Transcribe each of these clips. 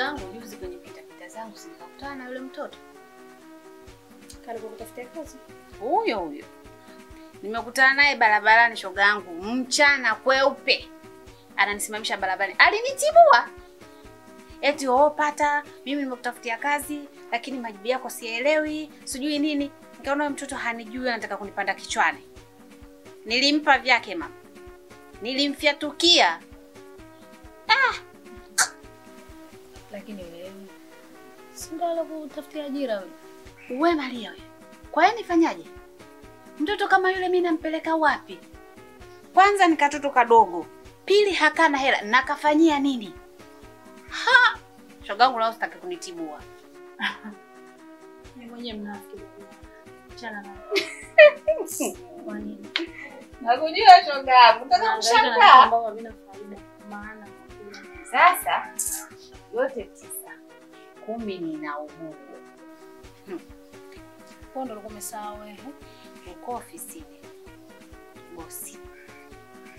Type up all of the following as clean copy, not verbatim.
Shogangu juzi kwenye pita zangu sikakutana na yule mtoto. Karibu kutafutia kazi. Huyo. Nimekutana naye barabarani shogangu, mchana kweupe. Ananisimamisha barabarani. Alinitibua. Eti pata, mimi nimekutafutia kazi, lakini majibu yako sielewi, sijui nini. Nikaona mtoto hanijui anataka kunipanda kichwani. Nilimpa vyake mama. Nilimfyatukia. Lakini wewe sindalo kutafutia ajira wewe. Wewe Maria wewe. Kwa nini nifanyaje? Mtoto kama yule mimi nampeleka wapi? Kwanza ni katoto kadogo. Pili hakana hela. Nakafanyia nini? Ha! Shogangu lao sitaki kunitibua. Mimi mwenyewe mnafiki. Chana na. Kwa nini? Nakujua shogangu. Nataka kushangaa. Ambao havina faida. Maana sasa yote 9. 10 nina ugugu. Pondo ndo umesahau wewe. Uko ofisini.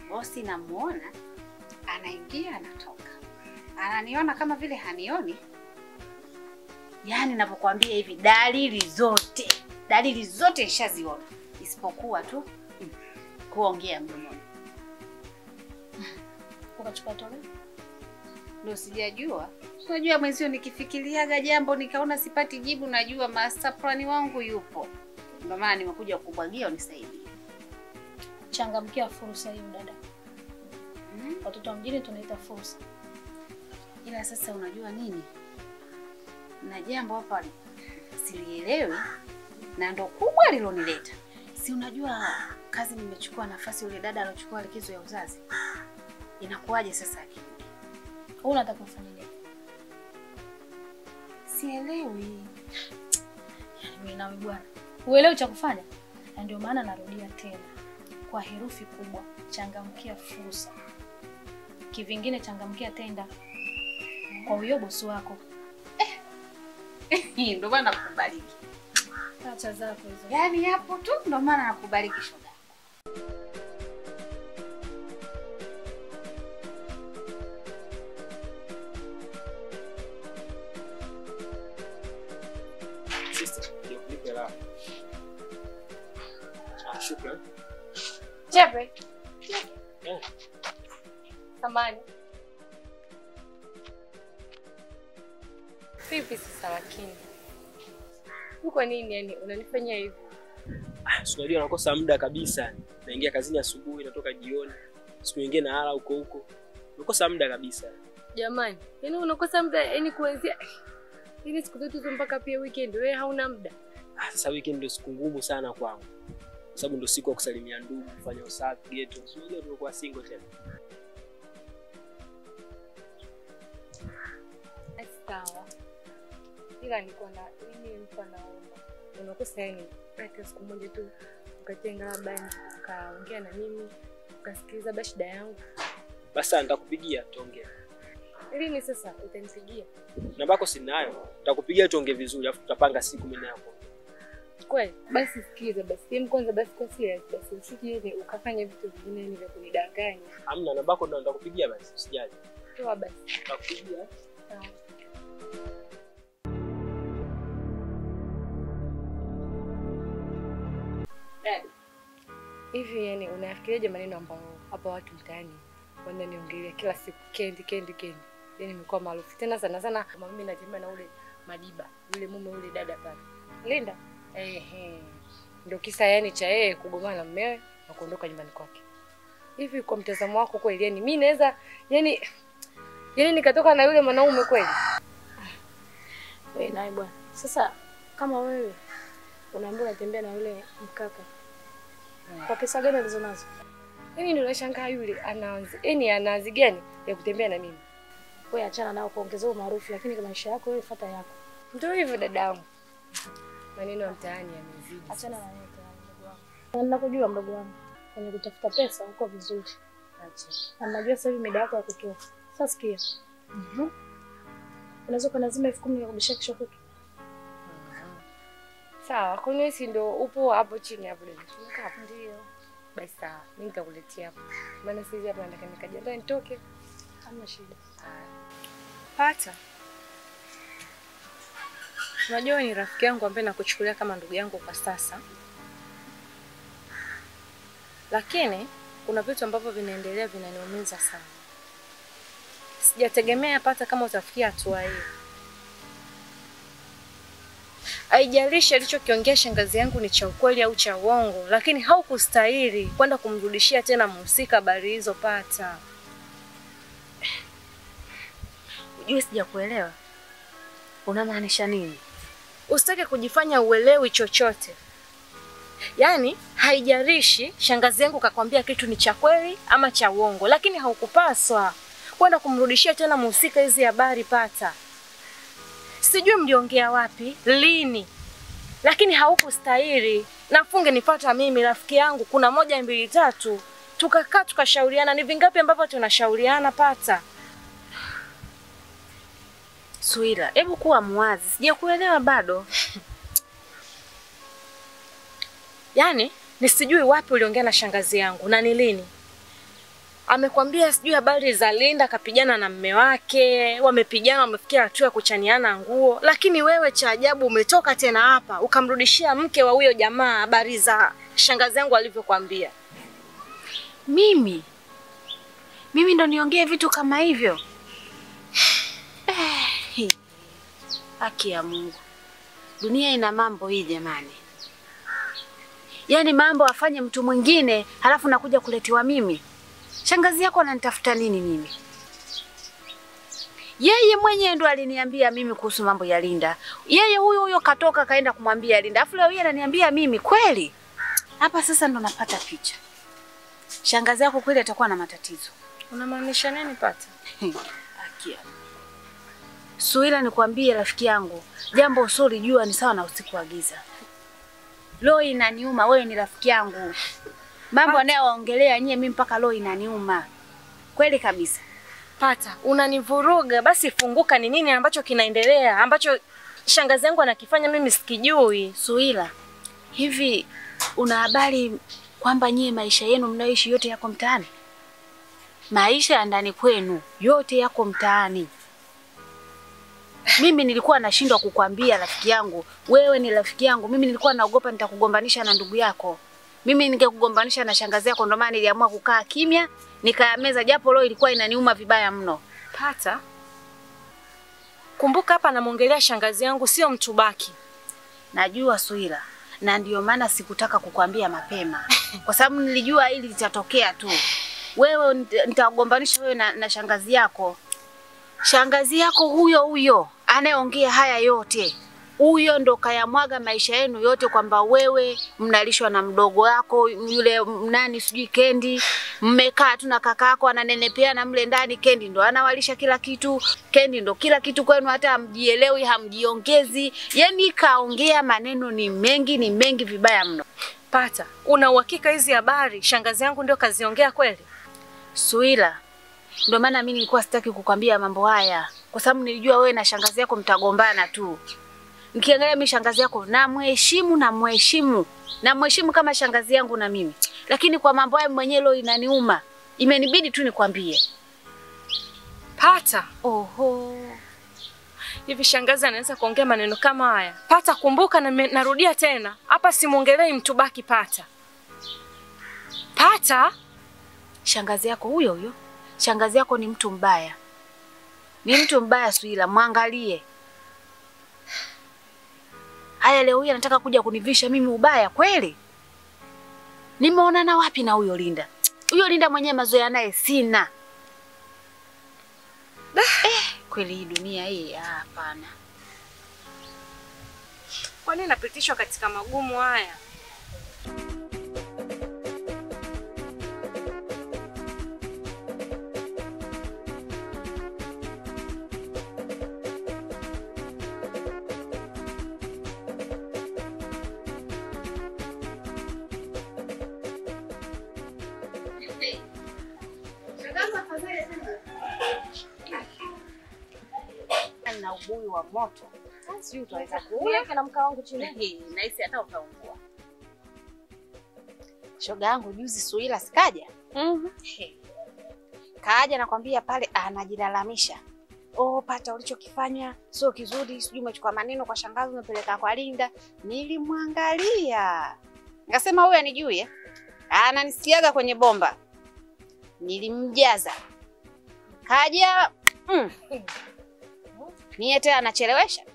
Bosi namuona anaingia anatoka. Ananiona kama vile hanioni. Yaani ninapokuambia hivi dalili zote nishaziona isipokuwa tu kuongea mdomoni. Ukachukua tole? Ndio sijajua. Unajua mwenzio nikifikiriaga jambo nikaona sipati jibu, najua master plan wangu yupo. Ndio maana nimekuja kukubwagia unisaidie. Changamkia fursa hiyo dada. Watoto wa mjini tunaita fursa. Ila sasa unajua nini? Na jambo hapa silielewi na ndo kubwa lilonileta. Si unajua kazi nimechukua nafasi yule dada alochukua likizo ya uzazi. Inakuwaje sasa akirudi? Wewe unataka kufanya nini? Sielewi. Yaani mimi nawe bwana. Uelewi cha kufanya? Na ndio maana narudia tena. Kwa herufi kubwa, changamkia fursa. Kivingine changamkia tenda. Kwa huyo bosi wako. Ndio maana nakubariki. Acha zako hizo. Yaani hapo tu ndio maana nakubariki shoga. Shukran. Chepe. Samani. Vipi sasa lakini? Uko nini yani unanifanyia hivi? Unajua nakosa muda kabisa. Naingia kazini asubuhi natoka jioni. Siku nyingine nalala huko. Nakosa muda kabisa. Jamani, yani unakosa muda yani kuanzia ili siku zote mpaka pia weekend wewe hauna muda. Sasa weekend ndio siku ngumu sana kwangu. Kwa sababu ndio siku ya kusalimia ndugu, kufanya usafi ghetto. Unajua tulikuwa single tena. Sawa. Ila niko na nilikuwa naomba. Unakosa yani hata siku moja tu ukatenga labda kaongea na mimi, ukasikiliza basi shida yangu. Basi nitakupigia tuongee. Lini sasa utanipigia? Namba yako sinayo. Nitakupigia tuongee vizuri afu tutapanga siku mimi nayo. Kweli? Basi sikiza basi. Kwanza basi kwa serious basi usije ukafanya vitu vingine ni vya kunidanganya. Hamna, namba yako ndo nitakupigia basi usijali. Toa basi. Nitakupigia. Sawa. Dad. Hivi yani unafikiriaje maneno ambayo hapa watu mtaani wananiongelea kila siku kendi. Yaani nimekuwa maarufu tena sana kama mimi natembea na ule Madiba, yule mume ule dada pale. Linda. Ndio kisa yani cha yeye kugongana na mumewe na kuondoka nyumbani kwake. Hivi kwa mtazamo wako kweli yani mimi naweza yani nikatoka na yule mwanaume kweli? Wewe naye bwana. Sasa kama wewe unaambiwa unatembea na yule mkaka. Kwa pesa gani alizonazo? Mimi ndio nashangaa yule anaanza gani ya kutembea na mimi. Wewe achana nao kuongezea umaarufu, lakini kwa maisha yako wewe fuata yako. Ndio hivyo dadangu. Maneno ya mtaani yamezidi. Achana na yeye mdogo wangu. Na ninakujua mdogo wangu. Kwenye kutafuta pesa uko vizuri. Acha. Na najua sasa hivi mida yako ya kutoa. Sasa sikia. Unaweza kuna lazima 10,000 ya kurudisha kesho kwetu. Sawa, kwa nini si ndio upo hapo chini hapo ndio? Tunakaa Ndio. Basi sawa, mimi nitakuletea hapo. Maana sisi hapa nataka nikajiandae nitoke. Hamna shida. Pata. Unajua ni rafiki yangu ambaye nakuchukulia kama ndugu yangu kwa sasa. Lakini kuna vitu ambavyo vinaendelea vinaniumiza sana. Sijategemea Pata kama utafikia hatua hiyo. Haijalishi alichokiongea shangazi yangu ni cha ukweli au cha uongo, lakini haukustahili kwenda kumrudishia tena mhusika habari hizo Pata. Ujue sijakuelewa. Unamaanisha nini? Usitake kujifanya uelewi chochote. Yaani haijalishi shangazi yangu kakwambia kitu ni cha kweli ama cha uongo, lakini haukupaswa kwenda kumrudishia tena mhusika hizi habari Pata. Sijui mliongea wapi, lini, lakini haukustahili. Nafunge nipata mimi rafiki yangu, kuna 1 2 3 tukakaa tukashauriana. Ni vingapi ambavyo tunashauriana Pata? Suila, hebu kuwa mwazi. Sijakuelewa bado. Yaani nisijui wapi uliongea na shangazi yangu na ni lini. Amekwambia sijui habari za Linda kapigana na mume wake, wamepigana wamefikia hatua ya kuchaniana nguo, lakini wewe cha ajabu umetoka tena hapa ukamrudishia mke wa huyo jamaa habari za shangazi yangu alivyokuambia. Mimi ndo niongee vitu kama hivyo? Haki ya Mungu. Dunia ina mambo hii jamani. Yaani mambo afanye mtu mwingine halafu nakuja kuletewa mimi. Shangazi yako ananitafuta nini mimi? Yeye mwenyewe ndo aliniambia mimi kuhusu mambo ya Linda. Yeye huyo katoka kaenda kumwambia Linda. Afu leo yeye ananiambia mimi kweli? Hapa sasa ndo napata picha. Shangazi yako kweli atakuwa na matatizo. Unamaanisha nini Pata? Akia. Suila nikwambie rafiki yangu, jambo usilijua ni sawa na usiku wa giza. Leo inaniuma, wewe ni rafiki yangu. Mambo anayoongelea nyie mimi mpaka leo inaniuma. Kweli kabisa. Pata, unanivuruga. Basi funguka, ni nini ambacho kinaendelea ambacho shangazi yangu anakifanya mimi sikijui? Suila, hivi una habari kwamba nyie maisha yenu mnayoishi yote yako mtaani? Maisha ya ndani kwenu yote yako mtaani. Mimi nilikuwa nashindwa kukwambia rafiki yangu, wewe ni rafiki yangu. Mimi nilikuwa naogopa nitakugombanisha na ndugu yako. Mimi ningekugombanisha na shangazi yako, ndio maana niliamua kukaa kimya, nikayameza japo leo ilikuwa inaniuma vibaya mno. Pata, kumbuka hapa namuongelea shangazi yangu, sio mtu baki. Najua Suila, na ndio maana sikutaka kukwambia mapema. Kwa sababu nilijua hili litatokea tu. Wewe nitagombanisha wewe na shangazi yako. Shangazi yako huyo anayeongea haya yote. Huyo ndo kayamwaga maisha yenu yote kwamba wewe mnalishwa na mdogo wako yule nani sijui Kendi, mmekaa tu na kaka yako ananenepeana mle ndani. Kendi ndo anawalisha kila kitu. Kendi ndo kila kitu kwenu, hata hamjielewi, hamjiongezi. Yaani kaongea maneno ni mengi vibaya mno. Pata, una uhakika hizi habari shangazi yangu ndio kaziongea kweli? Suila, ndio maana mimi nilikuwa sitaki kukwambia mambo haya, kwa sababu nilijua wewe na shangazi yako mtagombana tu. Nikiangalia mimi shangazi yako namheshimu kama shangazi yangu na mimi. Lakini kwa mambo haya mwenyewe leo inaniuma. Imenibidi tu nikwambie. Pata, oho. Hivi shangazi anaweza kuongea maneno kama haya? Pata, kumbuka na narudia tena. Hapa simuongelei mtu baki Pata. Pata, shangazi yako huyo. Shangazi yako ni mtu mbaya. Ni mtu mbaya Suila, muangalie. Haya leo huyu anataka kuja kunivisha mimi ubaya kweli? Nimeonana wapi na huyo Linda? Huyo Linda mwenyewe mazoea naye sina. Kweli hii dunia hii hapana. Kwa nini napitishwa katika magumu haya? Na ubuyu wa moto. Sijui utaweza kuweka na mkaa wangu chini. Na hisi hata utaungua. Shoga yangu juzi Suila sikaja? Kaja nakwambia pale anajilalamisha. oh, Pata ulichokifanya sio kizuri, sijui umechukua maneno kwa shangazi umepeleka kwa Linda. Nilimwangalia. Nikasema huyu anijui ananisikiaga kwenye bomba. Nilimjaza. Kaja Mie tena anachelewesha.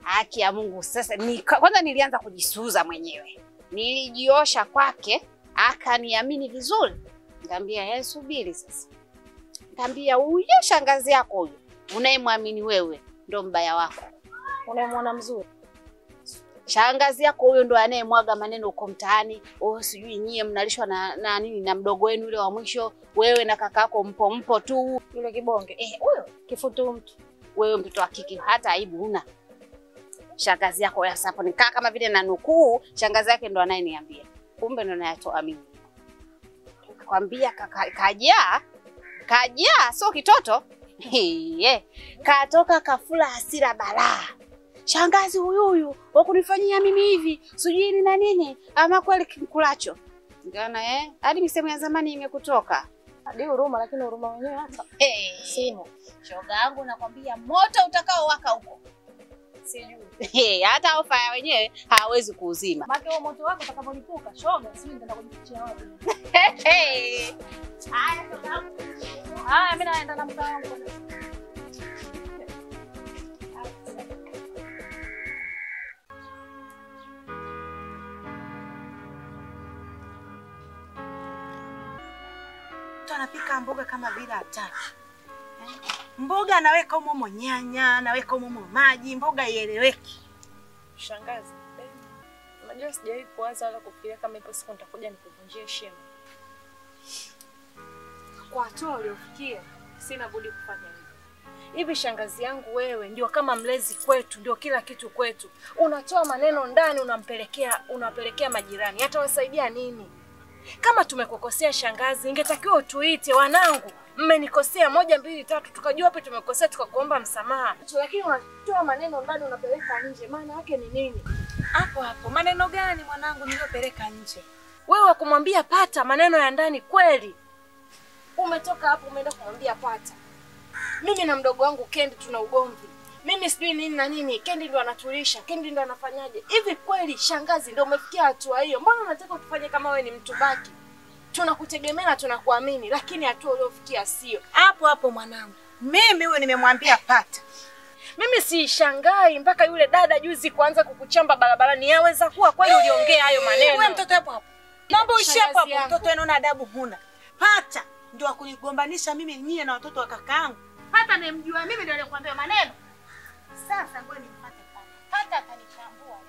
Haki ya Mungu sasa kwanza nilianza kujisuza mwenyewe. Nilijiosha kwake, akaniamini vizuri. Nikamwambia subiri sasa. Nikamwambia huyo shangazi yako huyo unayemwamini wewe ndo mbaya wako. Unayemwona mzuri. Shangazi yako huyo ndo anayemwaga maneno uko mtaani. Sijui nyie mnalishwa na nini na mdogo wenu yule wa mwisho, wewe na kakako mpo tu. Yule kibonge. Huyo Kifutu mtu. Wewe mtoto wa kike hata aibu huna. Shangazi yako ya sapo nikaa kama vile na nukuu, shangazi yake ndo anayeniambia. Kumbe ndo nayatoa mimi. Kwambia kaja sio kitoto. Katoka kafula hasira balaa. Shangazi huyu wakunifanyia mimi hivi, sijui ni na nini, ama kweli kulacho. Ngiona hadi misemo ya zamani imekutoka. Hadi huruma, lakini huruma wenyewe hapa. Simu. Shoga yangu nakwambia moto utakao waka huko. Sijui. Hata ofa ya wenyewe hawezi kuuzima. Maana huo moto wako utakapolipuka, shoga, sijui nitaenda kujifichia wapi. Haya shoga yangu. Mimi naenda na mkao wangu. Anapika mboga kama bila hataki. Mboga anaweka humo nyanya, anaweka humo maji, mboga ieleweki. Shangazi, unajua sijawahi kuwaza wala kufikiria kama ipo siku nitakuja nikuvunjie heshima. Kwa hatua uliofikia, sina budi kufanya hivyo. Hivi shangazi yangu wewe ndio kama mlezi kwetu, ndio kila kitu kwetu. Unatoa maneno ndani unapelekea majirani. Hata wasaidia nini? Kama tumekukosea shangazi, ingetakiwa utuite, wanangu, mmenikosea 1 2 3, tukajua wapi tumekosea tukakuomba msamaha. Lakini unatoa maneno ndani unapeleka nje, maana yake ni nini? Hapo maneno gani mwanangu niliyopeleka nje? Wewe kumwambia Pata maneno ya ndani kweli? Umetoka hapo umeenda kumwambia Pata. Mimi na mdogo wangu Kendi tuna ugomvi. Mimi sijui nini na nini, Kendi ndo anatulisha, Kendi ndo anafanyaje? Hivi kweli shangazi ndio umefikia hatua hiyo? Mbona unataka tufanye kama wewe ni mtu baki? Tunakutegemea na tunakuamini, lakini hatua uliofikia sio. Hapo mwanangu. Mimi huyo nimemwambia Pata. Mimi si shangai mpaka yule dada juzi kuanza kukuchamba barabarani. Yaweza kuwa kweli uliongea hayo maneno. Wewe mtoto hapo. Naomba uishi hapo. Mtoto anaona adabu huna. Pata ndio akunigombanisha mimi nyie na watoto wa kakaangu. Pata nimjua mimi ndio nilikwambia maneno. Sasa ngoja nimpate Pata atanichambua.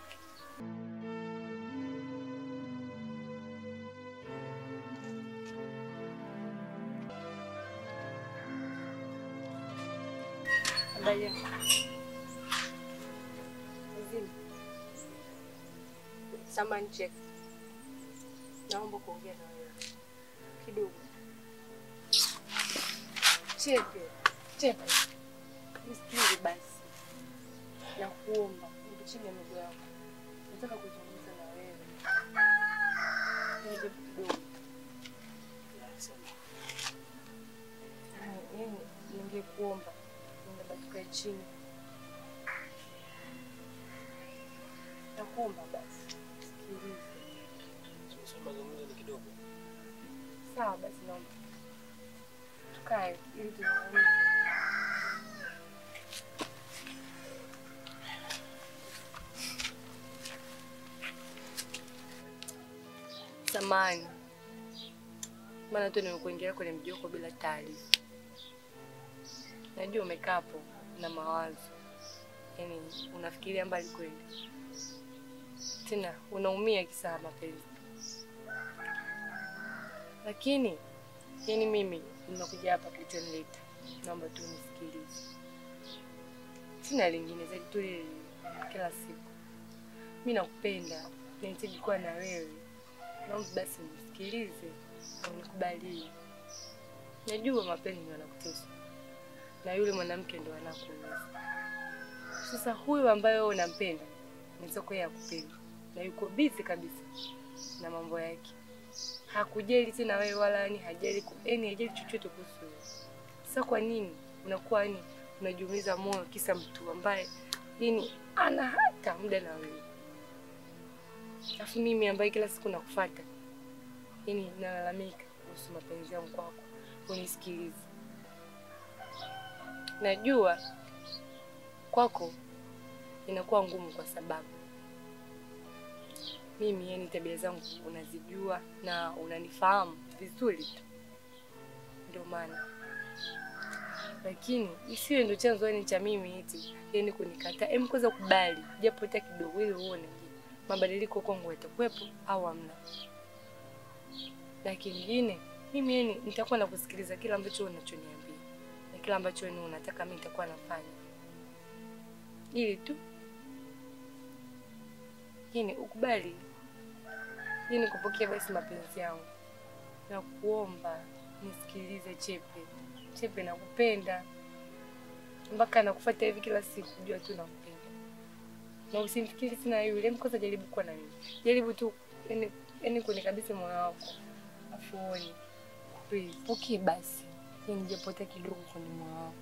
Angalia. Samahani check. Naomba kuongea na wewe kidogo. Check. Msikilize basi. Na kuomba chini ya miguu yako. Nataka kuzungumza na wewe. Ni kidogo. Ningekuomba tukae chini. Nakuomba basi. Sikilize. Mazungumzo ni kidogo. Sawa basi naomba. Tukae ili tuzungumze. Samahani. Maana tu nimekuingia kwenye mjoko bila taarifa. Najua umekaa hapo na mawazo. Yaani unafikiria mbali kweli. Tena unaumia kisa mapenzi. Lakini yaani mimi nimekuja hapa kutenleta. Naomba tu nisikilize. Sina lingine zaidi tu kila siku. Mimi nakupenda, nahitaji kuwa na wewe. Naomba basi nisikilize na unikubalie. Najua mapenzi ndio yanakutesa. Na yule mwanamke ndio anakuuza. Sasa huyu ambaye wewe unampenda, nisoko yeye akupenda. Na yuko busy kabisa na mambo yake. Hakujali tena wewe wala hajali hajali chochote kuhusu. Sasa kwa nini unakuwa yani unajiumiza moyo kisa mtu ambaye yani ana hata muda na wewe? Alafu mimi ambaye kila siku nakufuata, yani nalalamika kuhusu mapenzi yangu kwako, unisikilize. Najua kwako inakuwa ngumu kwa sababu mimi yani tabia zangu unazijua na unanifahamu vizuri tu. Ndio maana. Lakini isiwe ndio chanzo yani cha mimi eti yani kunikataa. Hem, kwanza kubali japo hata kidogo ili uone mabadiliko kwangu yatakuwepo au hamna. Lakini kingine mimi yani nitakuwa nakusikiliza kila ambacho unachoniambia. Na kila ambacho wewe unataka mimi nitakuwa nafanya. Ili tu yani ukubali. Yani kupokea basi mapenzi yangu. Na kuomba nisikilize Chepe. Chepe nakupenda. Mpaka nakufuata hivi kila siku, jua tu nakupenda. Na usimfikiri sina yule, mkosa jaribu kuwa na mimi. Jaribu tu yani kunikabisa moyo wako. Afuoni. Please, pokea basi. Yani japote kidogo kwenye moyo wako.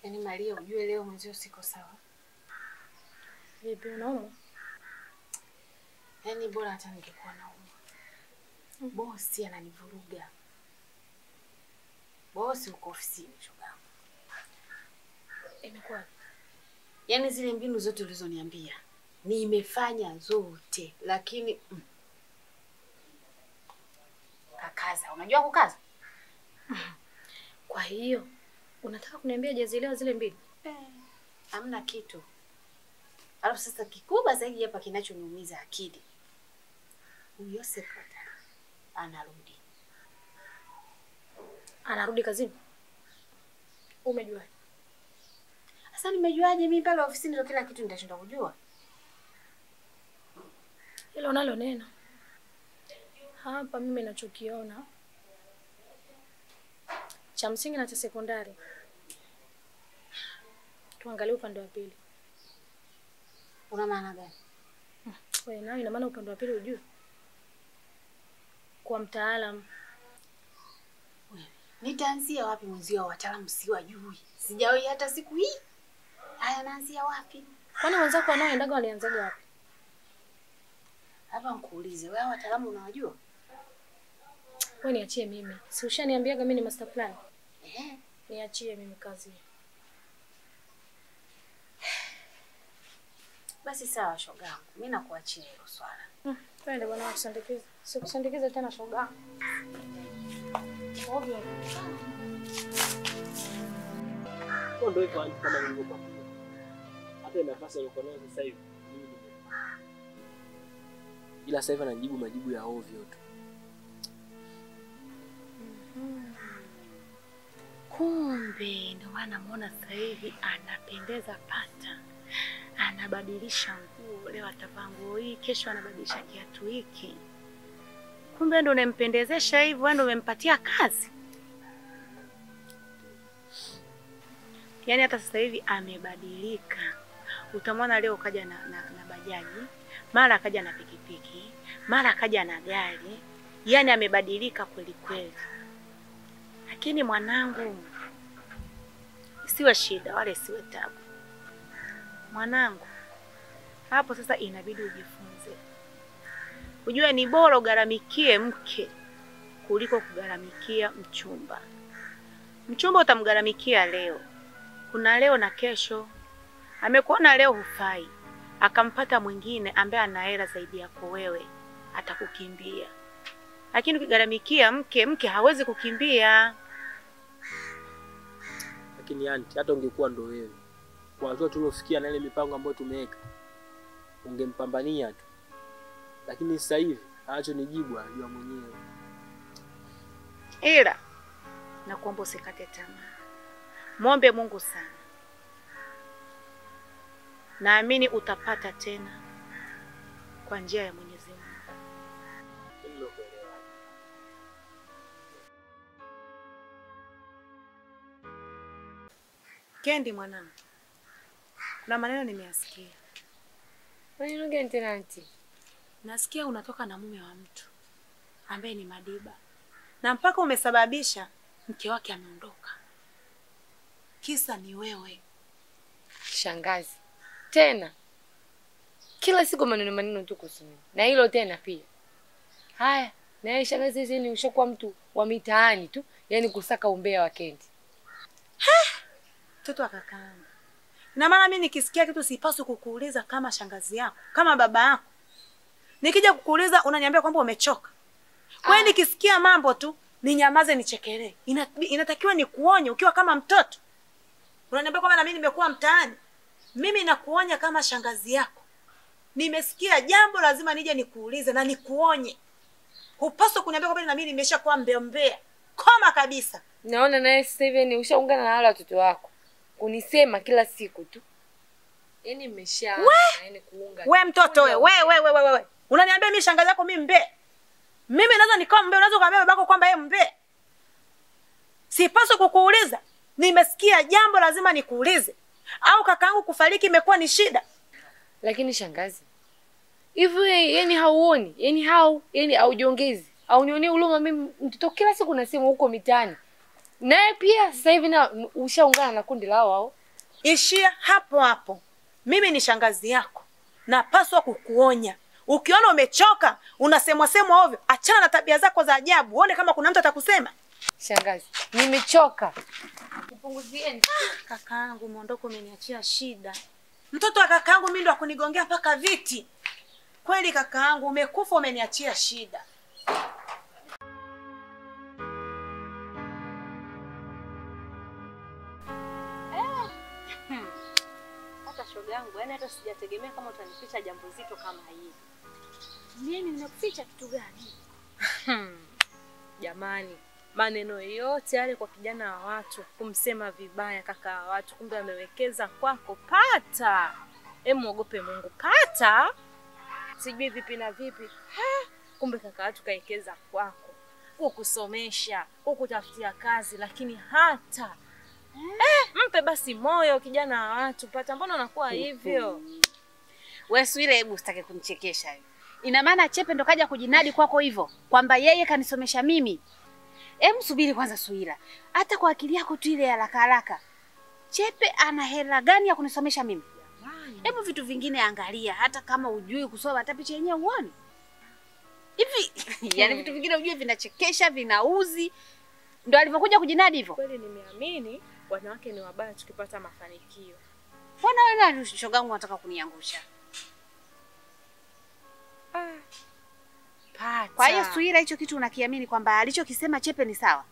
Yaani Maria, ujue leo mwenzio siko sawa. Vipi unaumwa? Yaani bora hata ningekuwa naumwa. Bosi ananivuruga. Bosi uko ofisini shoga. Imekuwa. Yaani zile mbinu zote ulizoniambia nimefanya zote, lakini kakaza. Unajua kukaza? Kwa hiyo unataka kuniambia jazielewa zile mbili? Hamna kitu. Alafu sasa kikubwa zaidi hapa kinachoniumiza akili. Huyo sekretari anarudi. Anarudi kazini? Umejua? Sasa nimejuaje mimi pale ofisini ndio kila kitu nitashinda kujua? Hilo nalo neno. Hapa mimi ninachokiona cha msingi na cha sekondari. Tuangalie upande wa pili. Una maana gani? Wewe nao ina maana upande wa pili ujue. Kwa mtaalamu. Wewe, nitaanzia wapi mwenzio wataalamu siwajui? Sijawahi hata siku hii. Haya naanzia wapi? Kwani wenzako wanaoendaga walianzaga wapi? Hapa nikuulize, wewe wataalamu unawajua? Wewe niachie mimi. Si ushaniambiaga mimi ni master plan? Niachie mimi kazi. Basi sawa shogangu. Mimi nakuachia hilo swala. Twende bwana kusindikiza. Sikusindikiza tena shogangu. Ovyo. Ndio hivyo kama nilivyokuambia. Hata nafasi nilikuwa nayo sasa hivi. Ila sasa hivi anajibu majibu ya ovyo tu. Kumbe ndio maana namuona sasa hivi anapendeza pata. Anabadilisha nguo, leo atavaa nguo hii, kesho anabadilisha kiatu hiki. Kumbe ndio unempendezesha hivyo, wewe ndio umempatia kazi. Yaani hata sasa hivi amebadilika. Utamwona leo kaja na bajaji, mara akaja na pikipiki, mara akaja na gari. Yaani amebadilika kweli kweli. Lakini mwanangu, isiwe shida wala isiwe tabu. Mwanangu, hapo sasa inabidi ujifunze. Ujue ni bora ugaramikie mke kuliko kugaramikia mchumba. Mchumba utamgaramikia leo. Kuna leo na kesho. Amekuona leo hufai, akampata mwingine ambaye ana hela zaidi yako wewe, atakukimbia. Lakini ukigaramikia mke hawezi kukimbia. Lakini anti, hata ungekuwa ndo wewe, kwa hatua tuliofikia na ile mipango ambayo tumeweka, ungempambania tu. Lakini sasa hivi anachonijibu anajua mwenyewe. Ila nakuomba usikate tamaa. Muombe Mungu sana. Naamini utapata tena kwa njia ya Mwenyezi Mungu. Kendi mwanangu, kuna maneno nimeyasikia. Maneno gani tena auntie? Nasikia unatoka na mume wa mtu ambaye ni Madiba, na mpaka umesababisha mke wake ameondoka. Kisa ni wewe. Shangazi. Tena. Kila siku maneno tu kuhusu mimi. Na hilo tena pia. Haya, na yeye shangazi hizi ni ushakuwa mtu wa mitaani tu, yani kusaka umbea wa Kendi. Mtoto wa kakaangu. Na maana mimi nikisikia kitu sipaswi kukuuliza kama shangazi yako, kama baba yako. Nikija kukuuliza unaniambia kwamba umechoka. Kwa hiyo nikisikia mambo tu ninyamaze nichekelee. Inatakiwa nikuonye ukiwa kama mtoto. Unaniambia kwamba na mimi nimekuwa mtaani. Mimi nakuonya kama shangazi yako. Nimesikia jambo lazima nije nikuulize na nikuonye. Hupaswi kuniambia kwamba na mimi nimeshakuwa mbea. Koma kabisa. Naona naye sasa hivi ni ushaungana na wale watoto wako. Kunisema kila siku tu. Yaani mmeshaanza yani kuunga. Wewe mtoto wewe. Unaniambia mimi shangazi yako mimi mbea. Mimi naweza nikawa mbea, unaweza kumwambia babako kwamba yeye mbea. Sipaswi kukuuliza. Nimesikia jambo lazima nikuulize. Au kakaangu kufariki imekuwa ni shida. Lakini shangazi, hivyo yani hauoni, yani haujiongezi. Au nione huruma mimi mtoto kila siku nasema huko mitaani. Naye pia sasa hivi na ushaungana na kundi lao hao. Ishia hapo hapo. Mimi ni shangazi yako. Napaswa kukuonya. Ukiona umechoka, unasemwa ovyo, achana na tabia zako za ajabu. Uone kama kuna mtu atakusema. Shangazi, nimechoka. Nipunguzieni. Kakaangu muondoko umeniachia shida. Mtoto wa kakaangu mimi ndo akunigongea paka viti. Kweli kakaangu umekufa umeniachia shida. Hata shoga yangu, yani hata sijategemea kama utanificha jambo zito kama hili. Mimi nimekuficha kitu gani? Jamani, maneno yote yale kwa kijana wa watu, kumsema vibaya kaka wa watu, kumbe amewekeza kwako. Pata. Muogope Mungu. Pata. Sijui vipi na vipi. Kumbe kaka watu kaekeza kwako. Kukusomesha, kukutafutia kazi, lakini hata mpe basi moyo kijana wa watu. Pata, mbona unakuwa hivyo? Wewe Swile, hebu usitake kunichekesha hiyo. Ina maana Chepe ndo kaja kujinadi kwako hivyo kwamba yeye kanisomesha mimi? Subiri kwanza Swila. Hata kwa akili yako tu ile haraka. Chepe ana hela gani ya kunisomesha mimi? Jamani. Vitu vingine angalia, hata kama ujui kusoma hata picha yenyewe uone. Hivi yani vitu vingine ujui vinachekesha, vinauzi. Ndo alivyokuja kujinadi hivyo. Kweli nimeamini wanawake ni wabaya tukipata mafanikio. Bwana wewe nani shogangu unataka kuniangusha? Pata. Kwa hiyo Swila, hicho kitu unakiamini kwamba alichokisema Chepe ni sawa?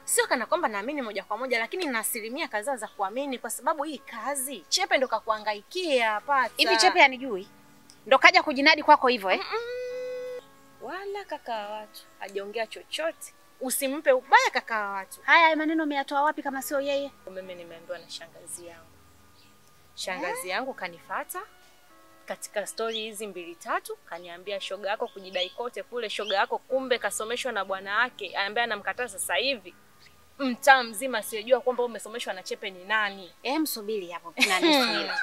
Sio kana kwamba naamini moja kwa moja, lakini na asilimia kadhaa za kuamini kwa sababu hii kazi Chepe ndo kakuhangaikia. Pata. Hivi Chepe anijui? Ndo kaja kujinadi kwako hivyo Wala kaka wa watu hajaongea chochote. Usimpe ubaya kaka wa watu. Haya maneno umeyatoa wapi kama sio yeye? Mimi nimeambiwa na shangazi yangu. Shangazi yangu kanifuata katika story hizi 2-3, kaniambia shoga yako kujidai kote kule, shoga yako kumbe kasomeshwa na bwana wake, anambia anamkataa sasa hivi. Mtaa mzima sijua kwamba umesomeshwa na Chepe ni nani. Msubiri hapo nani Swila.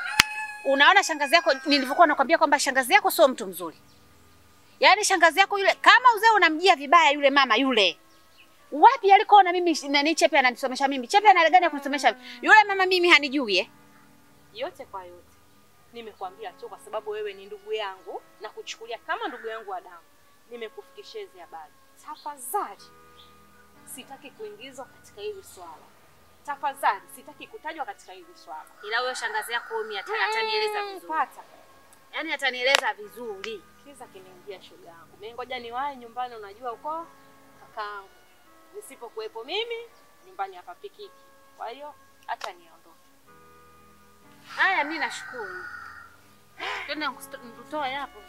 Unaona shangazi yako nilivyokuwa nakwambia kwamba shangazi yako sio mtu mzuri. Yaani shangazi yako yule kama uzee unamjia vibaya yule mama yule. Wapi alikoona mimi nani Chepe ananisomesha mimi? Chepe ana gani ya kunisomesha? Yule mama mimi hanijui Yote kwa yote. Nimekuambia tu kwa sababu wewe ni ndugu yangu na kuchukulia kama ndugu yangu wa damu. Nimekufikishia hizo habari. Tafadhali sitaki kuingizwa katika hili swala. Tafadhali sitaki kutajwa katika hili swala. Ila huyo shangazi yako mimi atanieleza vizuri. Pata. Yaani atanieleza vizuri. Kiza kiniingia shoga yangu. Mimi ngoja niwahi nyumbani, unajua uko kakaangu. Nisipokuepo mimi nyumbani hapa pikiki. Kwa hiyo acha niondoke. Haya mimi nashukuru. Twende nikutoe hapo.